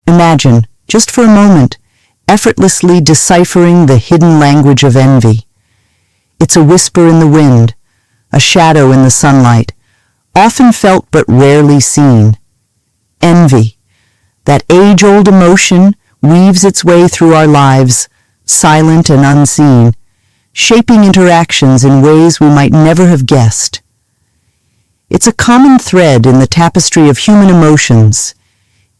Imagine, just for a moment, effortlessly deciphering the hidden language of envy. It's a whisper in the wind, a shadow in the sunlight, often felt but rarely seen. Envy, that age-old emotion, weaves its way through our lives, silent and unseen, shaping interactions in ways we might never have guessed. It's a common thread in the tapestry of human emotions,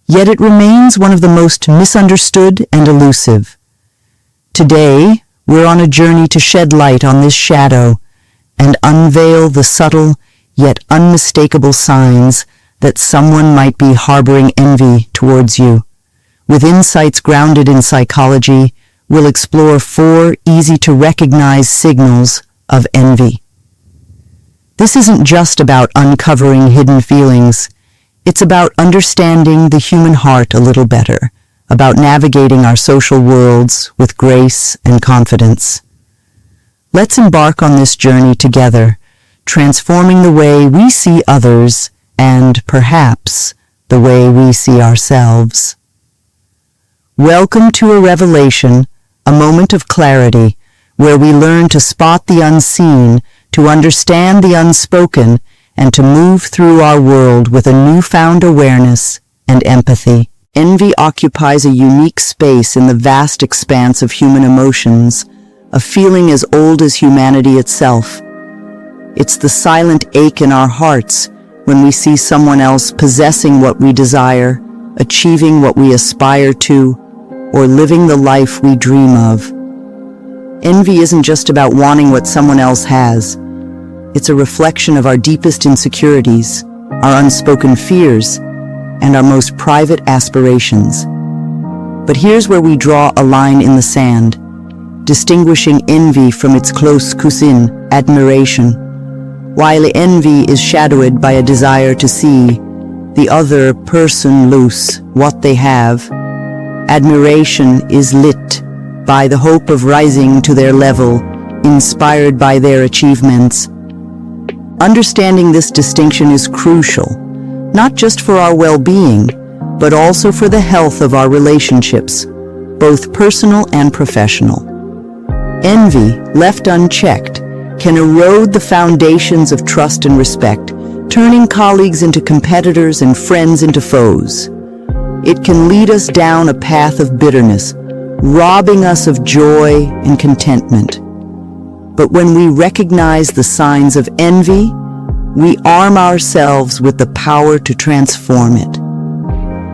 yet it remains one of the most misunderstood and elusive. Today, we're on a journey to shed light on this shadow and unveil the subtle yet unmistakable signs that someone might be harboring envy towards you. With insights grounded in psychology, we'll explore 4 easy-to-recognize signals of envy. This isn't just about uncovering hidden feelings. It's about understanding the human heart a little better, about navigating our social worlds with grace and confidence. Let's embark on this journey together, transforming the way we see others and, perhaps, the way we see ourselves. Welcome to a revelation, a moment of clarity, where we learn to spot the unseen, to understand the unspoken, and to move through our world with a newfound awareness and empathy. Envy occupies a unique space in the vast expanse of human emotions, a feeling as old as humanity itself. It's the silent ache in our hearts when we see someone else possessing what we desire, achieving what we aspire to, or living the life we dream of. Envy isn't just about wanting what someone else has. It's a reflection of our deepest insecurities, our unspoken fears, and our most private aspirations. But here's where we draw a line in the sand, distinguishing envy from its close cousin, admiration. While envy is shadowed by a desire to see the other person lose what they have, admiration is lit by the hope of rising to their level, inspired by their achievements. Understanding this distinction is crucial, not just for our well-being, but also for the health of our relationships, both personal and professional. Envy, left unchecked, can erode the foundations of trust and respect, turning colleagues into competitors and friends into foes. It can lead us down a path of bitterness, robbing us of joy and contentment. But when we recognize the signs of envy, we arm ourselves with the power to transform it.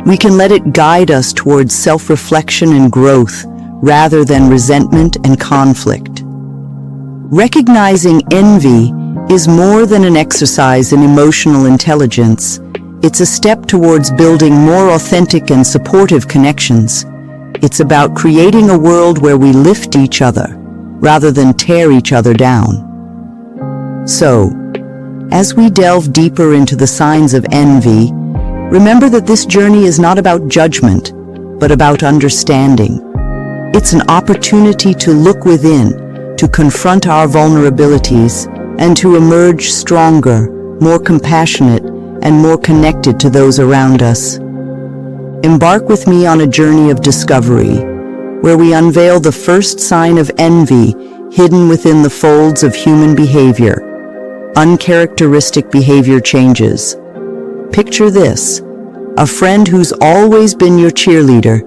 We can let it guide us towards self-reflection and growth rather than resentment and conflict. Recognizing envy is more than an exercise in emotional intelligence. It's a step towards building more authentic and supportive connections. It's about creating a world where we lift each other rather than tear each other down. So, as we delve deeper into the signs of envy, remember that this journey is not about judgment, but about understanding. It's an opportunity to look within, to confront our vulnerabilities, and to emerge stronger, more compassionate, and more connected to those around us. Embark with me on a journey of discovery, where we unveil the first sign of envy hidden within the folds of human behavior, uncharacteristic behavior changes. Picture this: a friend who's always been your cheerleader,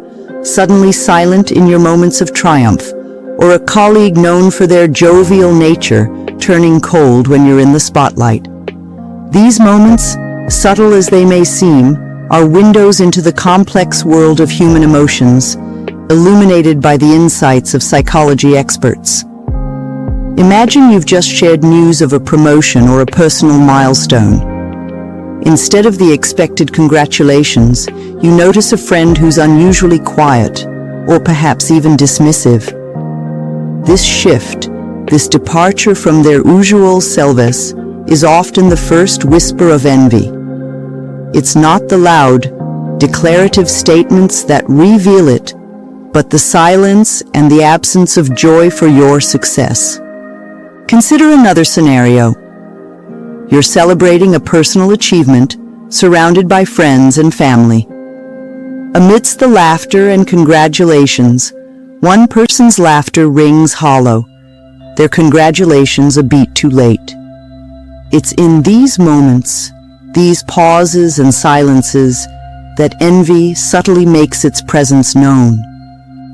suddenly silent in your moments of triumph, or a colleague known for their jovial nature, turning cold when you're in the spotlight. These moments, subtle as they may seem, are windows into the complex world of human emotions, illuminated by the insights of psychology experts. Imagine you've just shared news of a promotion or a personal milestone. Instead of the expected congratulations, you notice a friend who's unusually quiet, or perhaps even dismissive. This shift, this departure from their usual selves, is often the first whisper of envy. It's not the loud, declarative statements that reveal it, but the silence and the absence of joy for your success. Consider another scenario. You're celebrating a personal achievement, surrounded by friends and family. Amidst the laughter and congratulations, one person's laughter rings hollow, their congratulations a beat too late. It's in these moments, these pauses and silences, that envy subtly makes its presence known.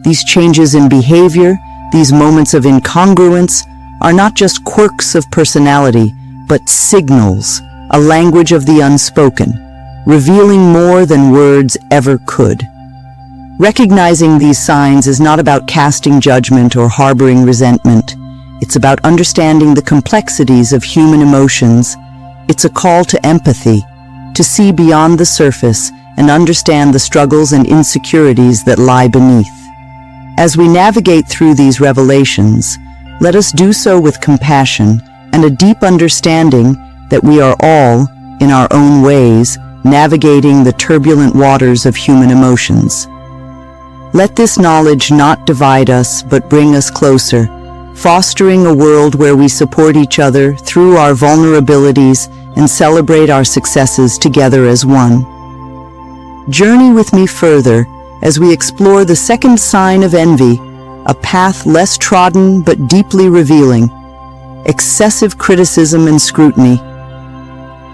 These changes in behavior, these moments of incongruence, are not just quirks of personality, but signals, a language of the unspoken, revealing more than words ever could. Recognizing these signs is not about casting judgment or harboring resentment. It's about understanding the complexities of human emotions. It's a call to empathy, to see beyond the surface and understand the struggles and insecurities that lie beneath. As we navigate through these revelations, let us do so with compassion and a deep understanding that we are all, in our own ways, navigating the turbulent waters of human emotions. Let this knowledge not divide us, but bring us closer, fostering a world where we support each other through our vulnerabilities and celebrate our successes together as one. Journey with me further as we explore the second sign of envy, a path less trodden but deeply revealing: excessive criticism and scrutiny.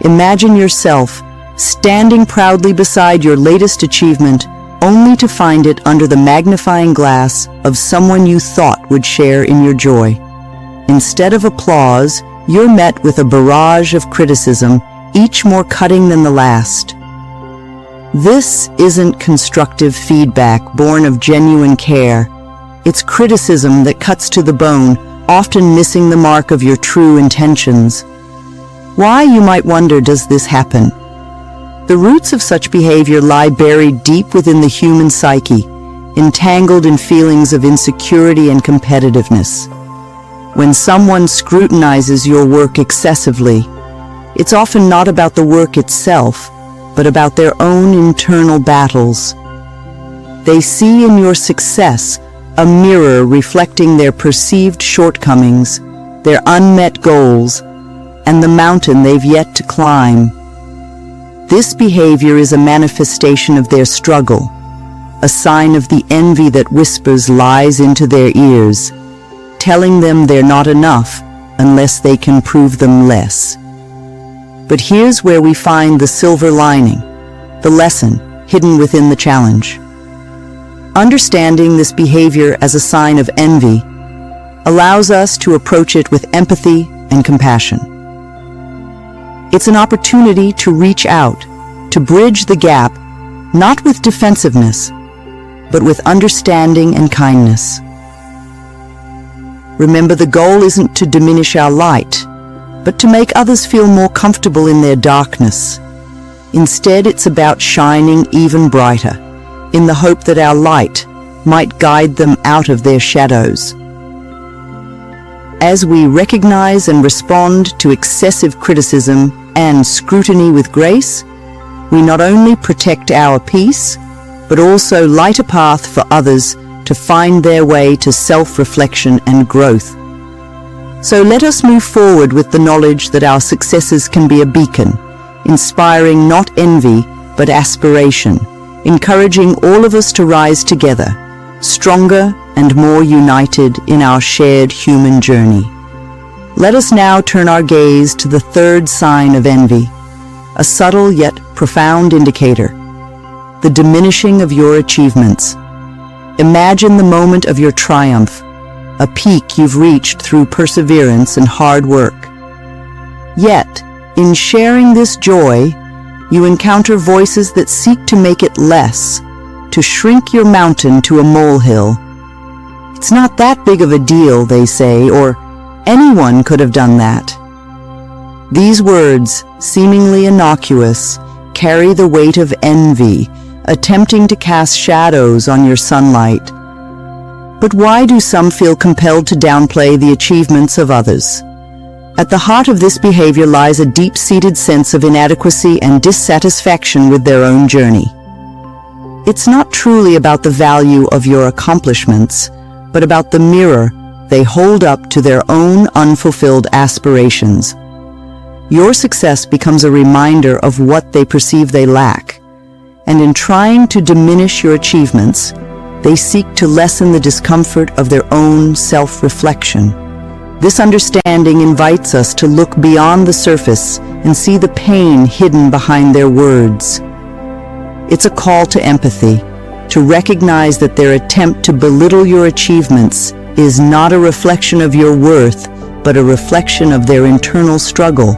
Imagine yourself standing proudly beside your latest achievement, only to find it under the magnifying glass of someone you thought would share in your joy. Instead of applause, you're met with a barrage of criticism, each more cutting than the last. This isn't constructive feedback born of genuine care. It's criticism that cuts to the bone, often missing the mark of your true intentions. Why, you might wonder, does this happen? The roots of such behavior lie buried deep within the human psyche, entangled in feelings of insecurity and competitiveness. When someone scrutinizes your work excessively, it's often not about the work itself, but about their own internal battles. They see in your success a mirror reflecting their perceived shortcomings, their unmet goals, and the mountain they've yet to climb. This behavior is a manifestation of their struggle, a sign of the envy that whispers lies into their ears, telling them they're not enough unless they can prove them less. But here's where we find the silver lining, the lesson hidden within the challenge. Understanding this behavior as a sign of envy allows us to approach it with empathy and compassion. It's an opportunity to reach out, to bridge the gap, not with defensiveness, but with understanding and kindness. Remember, the goal isn't to diminish our light, but to make others feel more comfortable in their darkness. Instead, it's about shining even brighter, in the hope that our light might guide them out of their shadows. As we recognize and respond to excessive criticism and scrutiny with grace, we not only protect our peace, but also light a path for others to find their way to self-reflection and growth. So let us move forward with the knowledge that our successes can be a beacon, inspiring not envy, but aspiration, encouraging all of us to rise together, stronger and more united in our shared human journey. Let us now turn our gaze to the third sign of envy, a subtle yet profound indicator: the diminishing of your achievements. Imagine the moment of your triumph, a peak you've reached through perseverance and hard work. Yet, in sharing this joy, you encounter voices that seek to make it less, to shrink your mountain to a molehill. It's not that big of a deal, they say, or anyone could have done that. These words, seemingly innocuous, carry the weight of envy, attempting to cast shadows on your sunlight. But why do some feel compelled to downplay the achievements of others? At the heart of this behavior lies a deep-seated sense of inadequacy and dissatisfaction with their own journey. It's not truly about the value of your accomplishments, but about the mirror they hold up to their own unfulfilled aspirations. Your success becomes a reminder of what they perceive they lack, and in trying to diminish your achievements, they seek to lessen the discomfort of their own self-reflection. This understanding invites us to look beyond the surface and see the pain hidden behind their words. It's a call to empathy, to recognize that their attempt to belittle your achievements is not a reflection of your worth, but a reflection of their internal struggle.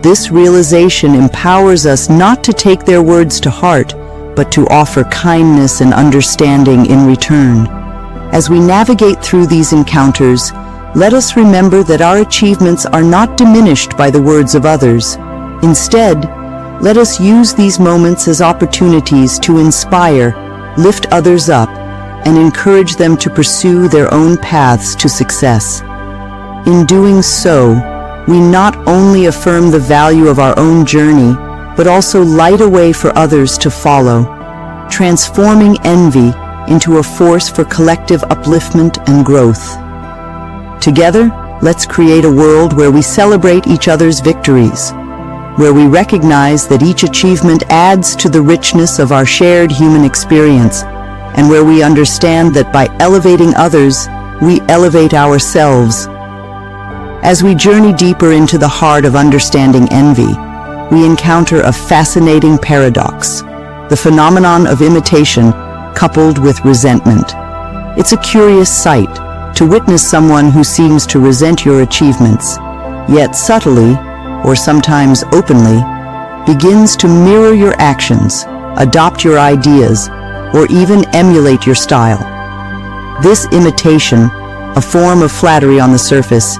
This realization empowers us not to take their words to heart, but to offer kindness and understanding in return. As we navigate through these encounters, let us remember that our achievements are not diminished by the words of others. Instead, let us use these moments as opportunities to inspire, lift others up, and encourage them to pursue their own paths to success. In doing so, we not only affirm the value of our own journey, but also light a way for others to follow, transforming envy into a force for collective upliftment and growth. Together, let's create a world where we celebrate each other's victories, where we recognize that each achievement adds to the richness of our shared human experience, and where we understand that by elevating others, we elevate ourselves. As we journey deeper into the heart of understanding envy, we encounter a fascinating paradox, the phenomenon of imitation coupled with resentment. It's a curious sight to witness someone who seems to resent your achievements, yet subtly, or sometimes openly, begins to mirror your actions, adopt your ideas, or even emulate your style. This imitation, a form of flattery on the surface,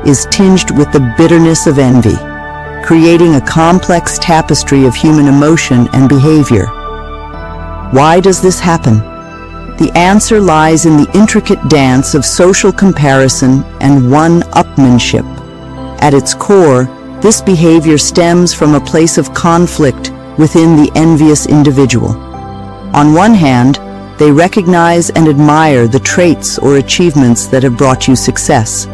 is tinged with the bitterness of envy, creating a complex tapestry of human emotion and behavior. Why does this happen? The answer lies in the intricate dance of social comparison and one-upmanship. At its core, this behavior stems from a place of conflict within the envious individual. On one hand, they recognize and admire the traits or achievements that have brought you success.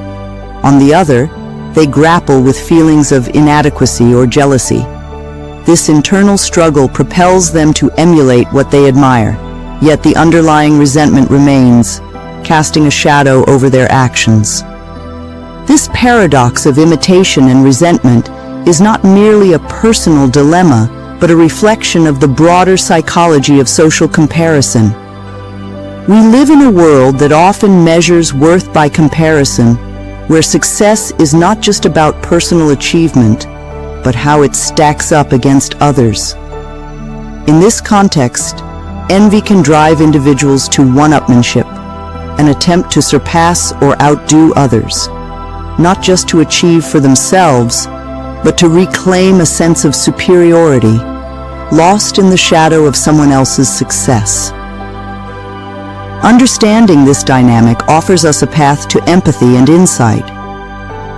On the other, they grapple with feelings of inadequacy or jealousy. This internal struggle propels them to emulate what they admire, yet the underlying resentment remains, casting a shadow over their actions. This paradox of imitation and resentment is not merely a personal dilemma, but a reflection of the broader psychology of social comparison. We live in a world that often measures worth by comparison, where success is not just about personal achievement, but how it stacks up against others. In this context, envy can drive individuals to one-upmanship, an attempt to surpass or outdo others, not just to achieve for themselves, but to reclaim a sense of superiority, lost in the shadow of someone else's success. Understanding this dynamic offers us a path to empathy and insight.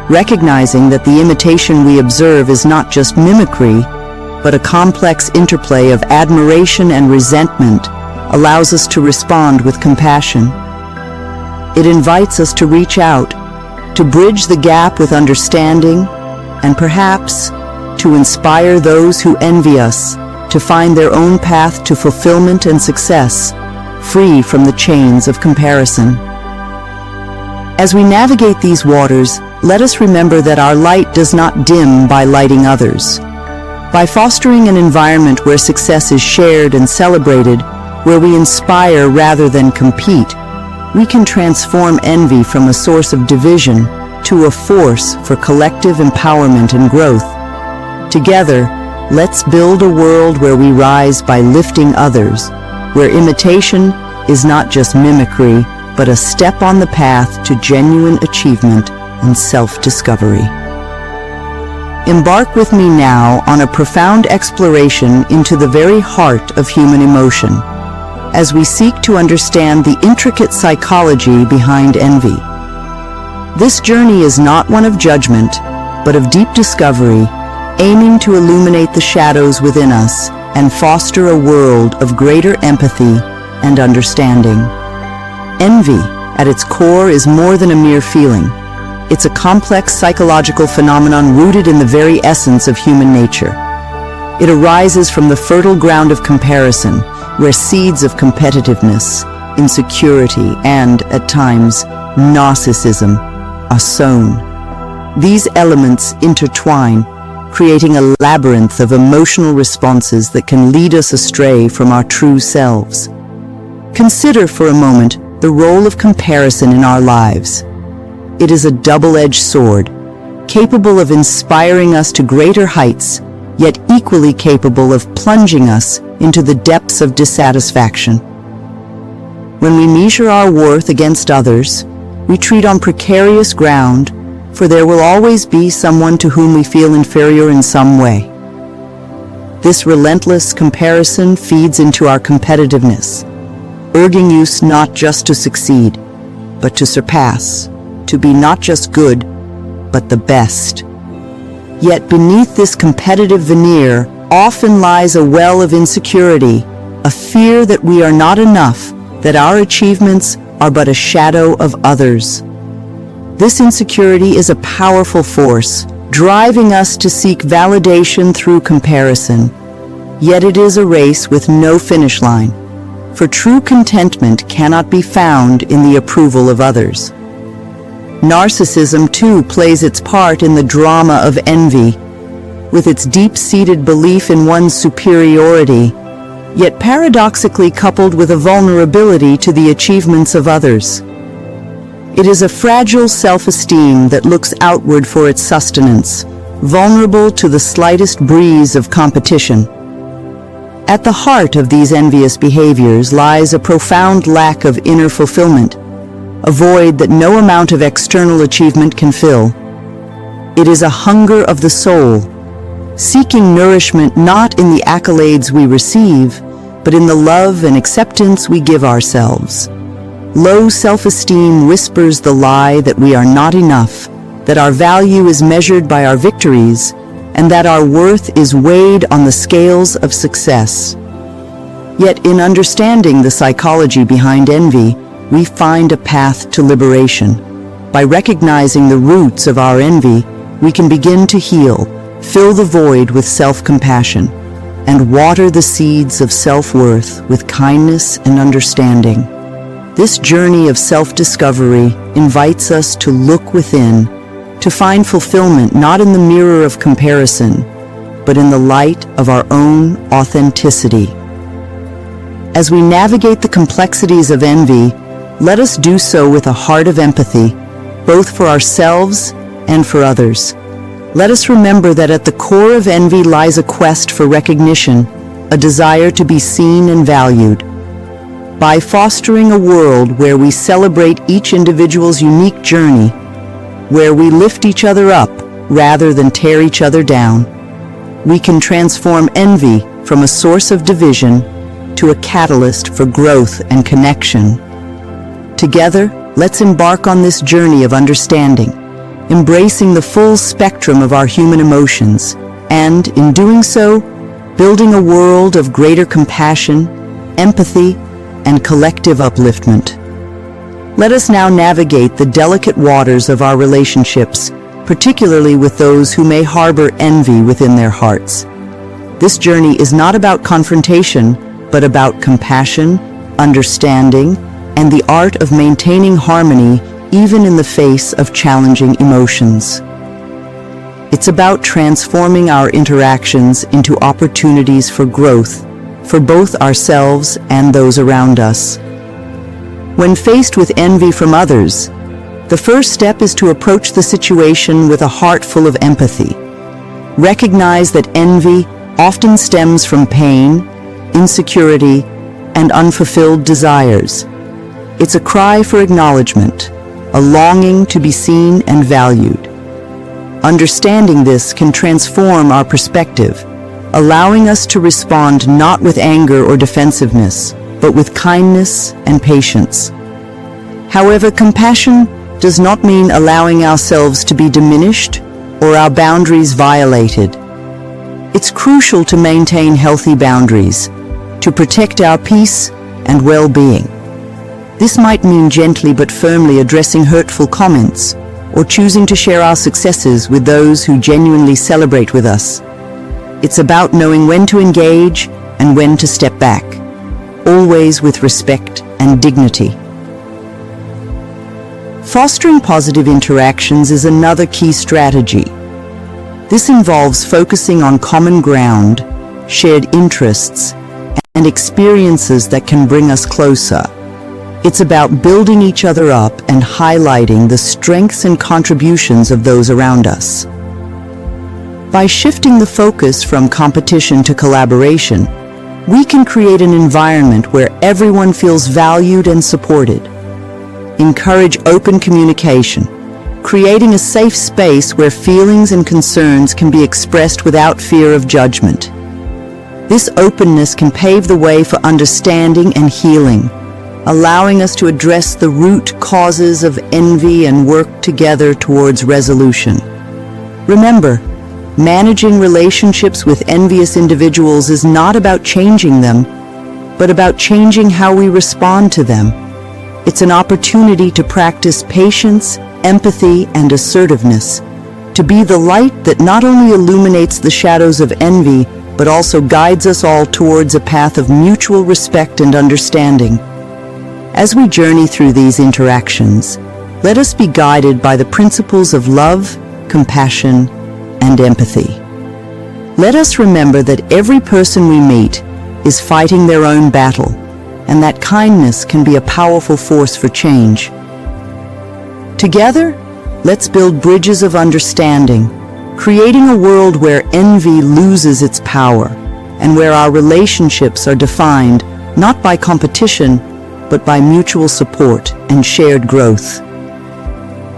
Recognizing that the imitation we observe is not just mimicry, but a complex interplay of admiration and resentment allows us to respond with compassion. It invites us to reach out, to bridge the gap with understanding, and perhaps to inspire those who envy us to find their own path to fulfillment and success, free from the chains of comparison. As we navigate these waters, let us remember that our light does not dim by lighting others. By fostering an environment where success is shared and celebrated, where we inspire rather than compete, we can transform envy from a source of division to a force for collective empowerment and growth. Together, let's build a world where we rise by lifting others, where imitation is not just mimicry, but a step on the path to genuine achievement and self-discovery. Embark with me now on a profound exploration into the very heart of human emotion, as we seek to understand the intricate psychology behind envy. This journey is not one of judgment, but of deep discovery, aiming to illuminate the shadows within us and foster a world of greater empathy and understanding. Envy, at its core, is more than a mere feeling. It's a complex psychological phenomenon rooted in the very essence of human nature. It arises from the fertile ground of comparison, where seeds of competitiveness, insecurity, and, at times, narcissism are sown. These elements intertwine, creating a labyrinth of emotional responses that can lead us astray from our true selves. Consider for a moment the role of comparison in our lives. It is a double-edged sword, capable of inspiring us to greater heights, yet equally capable of plunging us into the depths of dissatisfaction. When we measure our worth against others, we tread on precarious ground, for there will always be someone to whom we feel inferior in some way. This relentless comparison feeds into our competitiveness, urging us not just to succeed, but to surpass, to be not just good, but the best. Yet beneath this competitive veneer often lies a well of insecurity, a fear that we are not enough, that our achievements are but a shadow of others. This insecurity is a powerful force, driving us to seek validation through comparison. Yet it is a race with no finish line, for true contentment cannot be found in the approval of others. Narcissism, too, plays its part in the drama of envy, with its deep-seated belief in one's superiority, yet paradoxically coupled with a vulnerability to the achievements of others. It is a fragile self-esteem that looks outward for its sustenance, vulnerable to the slightest breeze of competition. At the heart of these envious behaviors lies a profound lack of inner fulfillment, a void that no amount of external achievement can fill. It is a hunger of the soul, seeking nourishment not in the accolades we receive, but in the love and acceptance we give ourselves. Low self-esteem whispers the lie that we are not enough, that our value is measured by our victories, and that our worth is weighed on the scales of success. Yet in understanding the psychology behind envy, we find a path to liberation. By recognizing the roots of our envy, we can begin to heal, fill the void with self-compassion, and water the seeds of self-worth with kindness and understanding. This journey of self-discovery invites us to look within, to find fulfillment not in the mirror of comparison, but in the light of our own authenticity. As we navigate the complexities of envy, let us do so with a heart of empathy, both for ourselves and for others. Let us remember that at the core of envy lies a quest for recognition, a desire to be seen and valued. By fostering a world where we celebrate each individual's unique journey, where we lift each other up rather than tear each other down, we can transform envy from a source of division to a catalyst for growth and connection. Together, let's embark on this journey of understanding, embracing the full spectrum of our human emotions, and, in doing so, building a world of greater compassion, empathy, and collective upliftment. Let us now navigate the delicate waters of our relationships, particularly with those who may harbor envy within their hearts. This journey is not about confrontation, but about compassion, understanding, and the art of maintaining harmony even in the face of challenging emotions. It's about transforming our interactions into opportunities for growth, for both ourselves and those around us. When faced with envy from others, the first step is to approach the situation with a heart full of empathy. Recognize that envy often stems from pain, insecurity, and unfulfilled desires. It's a cry for acknowledgement, a longing to be seen and valued. Understanding this can transform our perspective, allowing us to respond not with anger or defensiveness, but with kindness and patience. However, compassion does not mean allowing ourselves to be diminished or our boundaries violated. It's crucial to maintain healthy boundaries, to protect our peace and well-being. This might mean gently but firmly addressing hurtful comments, or choosing to share our successes with those who genuinely celebrate with us. It's about knowing when to engage and when to step back, always with respect and dignity. Fostering positive interactions is another key strategy. This involves focusing on common ground, shared interests, and experiences that can bring us closer. It's about building each other up and highlighting the strengths and contributions of those around us. By shifting the focus from competition to collaboration, we can create an environment where everyone feels valued and supported. Encourage open communication, creating a safe space where feelings and concerns can be expressed without fear of judgment. This openness can pave the way for understanding and healing, allowing us to address the root causes of envy and work together towards resolution. Remember, managing relationships with envious individuals is not about changing them, but about changing how we respond to them. It's an opportunity to practice patience, empathy, and assertiveness, to be the light that not only illuminates the shadows of envy, but also guides us all towards a path of mutual respect and understanding. As we journey through these interactions, let us be guided by the principles of love, compassion, and empathy. Let us remember that every person we meet is fighting their own battle, and that kindness can be a powerful force for change. Together, let's build bridges of understanding, creating a world where envy loses its power and where our relationships are defined not by competition, but by mutual support and shared growth.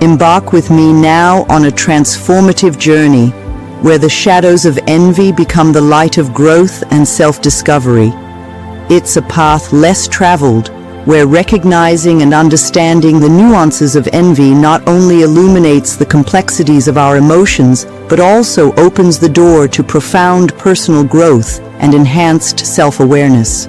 Embark with me now on a transformative journey where the shadows of envy become the light of growth and self-discovery. It's a path less traveled, where recognizing and understanding the nuances of envy not only illuminates the complexities of our emotions, but also opens the door to profound personal growth and enhanced self-awareness.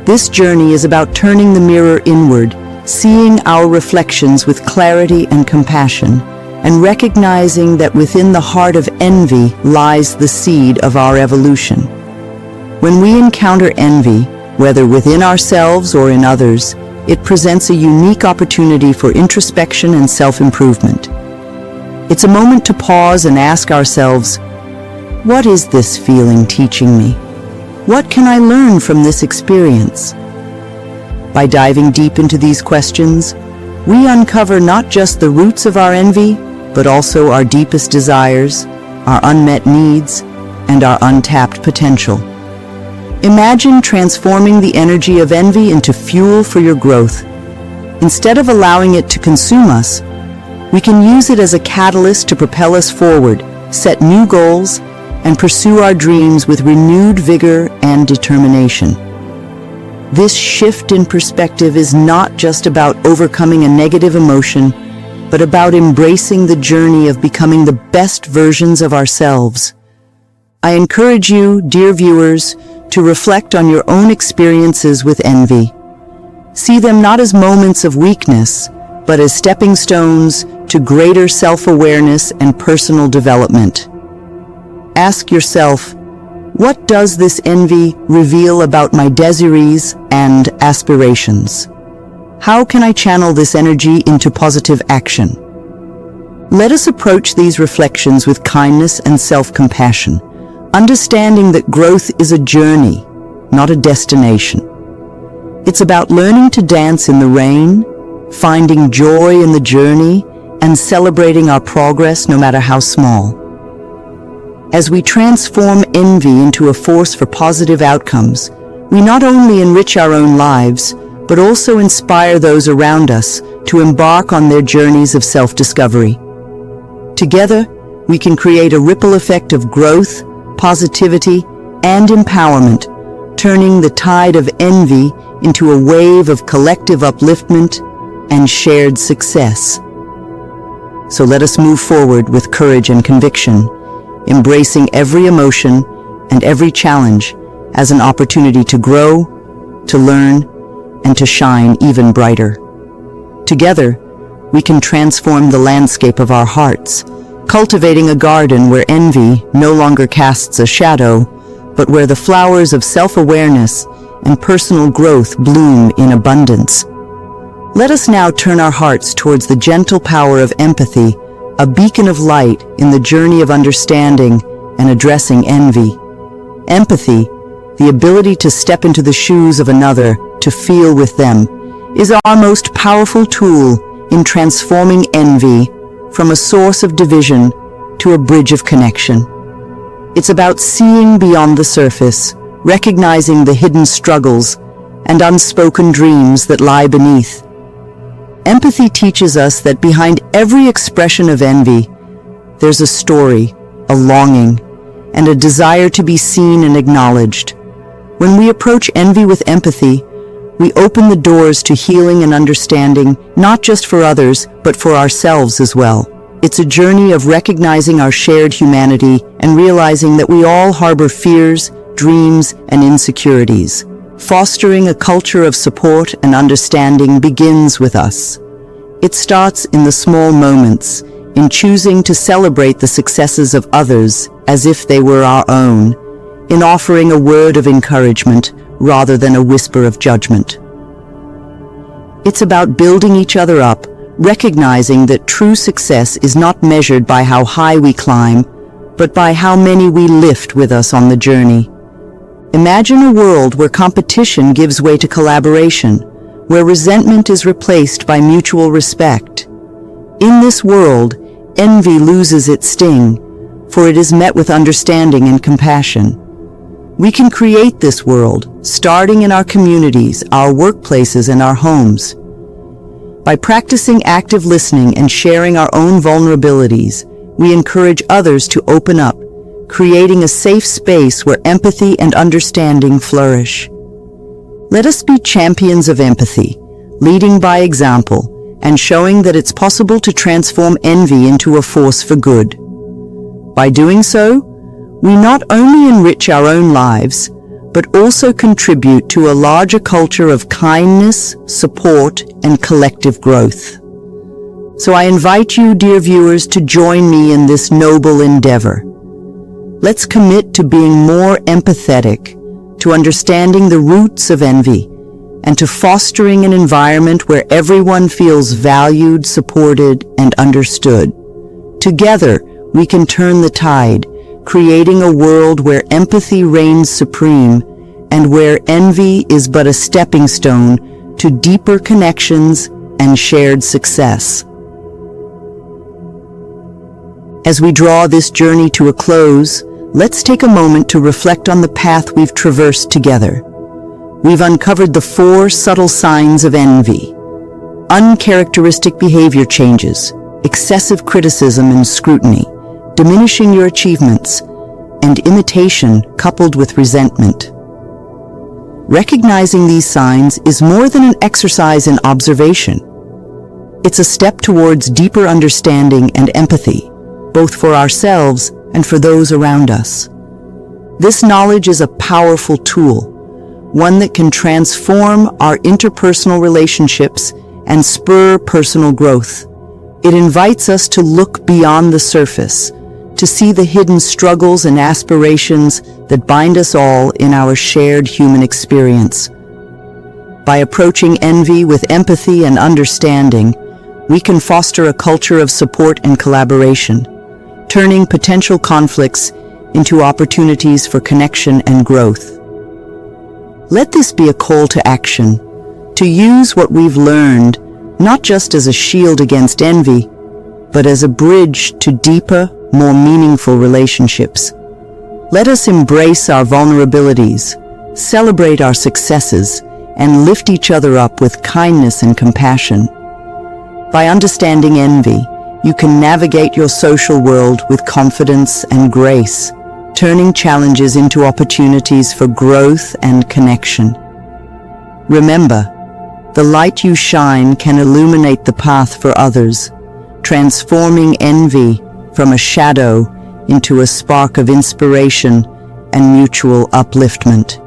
This journey is about turning the mirror inward, seeing our reflections with clarity and compassion, and recognizing that within the heart of envy lies the seed of our evolution. When we encounter envy, whether within ourselves or in others, it presents a unique opportunity for introspection and self-improvement. It's a moment to pause and ask ourselves, what is this feeling teaching me? What can I learn from this experience? By diving deep into these questions, we uncover not just the roots of our envy, but also our deepest desires, our unmet needs, and our untapped potential. Imagine transforming the energy of envy into fuel for your growth. Instead of allowing it to consume us, we can use it as a catalyst to propel us forward, set new goals, and pursue our dreams with renewed vigor and determination. This shift in perspective is not just about overcoming a negative emotion, but about embracing the journey of becoming the best versions of ourselves. I encourage you, dear viewers, to reflect on your own experiences with envy. See them not as moments of weakness, but as stepping stones to greater self-awareness and personal development. Ask yourself, what does this envy reveal about my desires and aspirations? How can I channel this energy into positive action? Let us approach these reflections with kindness and self-compassion, understanding that growth is a journey, not a destination. It's about learning to dance in the rain, finding joy in the journey, and celebrating our progress no matter how small. As we transform envy into a force for positive outcomes, we not only enrich our own lives, but also inspire those around us to embark on their journeys of self-discovery. Together, we can create a ripple effect of growth, positivity, and empowerment, turning the tide of envy into a wave of collective upliftment and shared success. So let us move forward with courage and conviction, embracing every emotion and every challenge as an opportunity to grow, to learn, and to shine even brighter. Together, we can transform the landscape of our hearts, cultivating a garden where envy no longer casts a shadow, but where the flowers of self-awareness and personal growth bloom in abundance. Let us now turn our hearts towards the gentle power of empathy, a beacon of light in the journey of understanding and addressing envy. Empathy, the ability to step into the shoes of another, to feel with them, is our most powerful tool in transforming envy from a source of division to a bridge of connection. It's about seeing beyond the surface, recognizing the hidden struggles and unspoken dreams that lie beneath. Empathy teaches us that behind every expression of envy, there's a story, a longing, and a desire to be seen and acknowledged. When we approach envy with empathy, we open the doors to healing and understanding, not just for others, but for ourselves as well. It's a journey of recognizing our shared humanity and realizing that we all harbor fears, dreams, and insecurities. Fostering a culture of support and understanding begins with us. It starts in the small moments, in choosing to celebrate the successes of others as if they were our own, in offering a word of encouragement rather than a whisper of judgment. It's about building each other up, recognizing that true success is not measured by how high we climb, but by how many we lift with us on the journey. Imagine a world where competition gives way to collaboration, where resentment is replaced by mutual respect. In this world, envy loses its sting, for it is met with understanding and compassion. We can create this world, starting in our communities, our workplaces, and our homes. By practicing active listening and sharing our own vulnerabilities, we encourage others to open up, creating a safe space where empathy and understanding flourish. Let us be champions of empathy, leading by example and showing that it's possible to transform envy into a force for good. By doing so, we not only enrich our own lives, but also contribute to a larger culture of kindness, support, and collective growth. So I invite you, dear viewers, to join me in this noble endeavor. Let's commit to being more empathetic, to understanding the roots of envy, and to fostering an environment where everyone feels valued, supported, and understood. Together, we can turn the tide, creating a world where empathy reigns supreme and where envy is but a stepping stone to deeper connections and shared success. As we draw this journey to a close, let's take a moment to reflect on the path we've traversed together. We've uncovered the 4 subtle signs of envy: uncharacteristic behavior changes, excessive criticism and scrutiny, diminishing your achievements, and imitation coupled with resentment. Recognizing these signs is more than an exercise in observation. It's a step towards deeper understanding and empathy, both for ourselves and for those around us. This knowledge is a powerful tool, one that can transform our interpersonal relationships and spur personal growth. It invites us to look beyond the surface, to see the hidden struggles and aspirations that bind us all in our shared human experience. By approaching envy with empathy and understanding, we can foster a culture of support and collaboration, turning potential conflicts into opportunities for connection and growth. Let this be a call to action, to use what we've learned not just as a shield against envy, but as a bridge to deeper, more meaningful relationships. Let us embrace our vulnerabilities, celebrate our successes, and lift each other up with kindness and compassion. By understanding envy, you can navigate your social world with confidence and grace, turning challenges into opportunities for growth and connection. Remember, the light you shine can illuminate the path for others, transforming envy from a shadow into a spark of inspiration and mutual upliftment.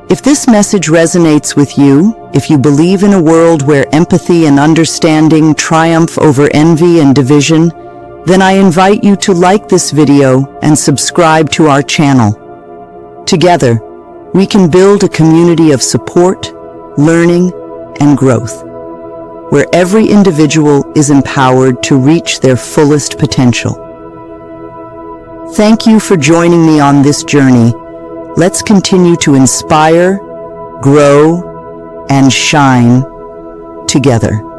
If this message resonates with you, if you believe in a world where empathy and understanding triumph over envy and division, then I invite you to like this video and subscribe to our channel. Together, we can build a community of support, learning, and growth, where every individual is empowered to reach their fullest potential. Thank you for joining me on this journey. Let's continue to inspire, grow, and shine together.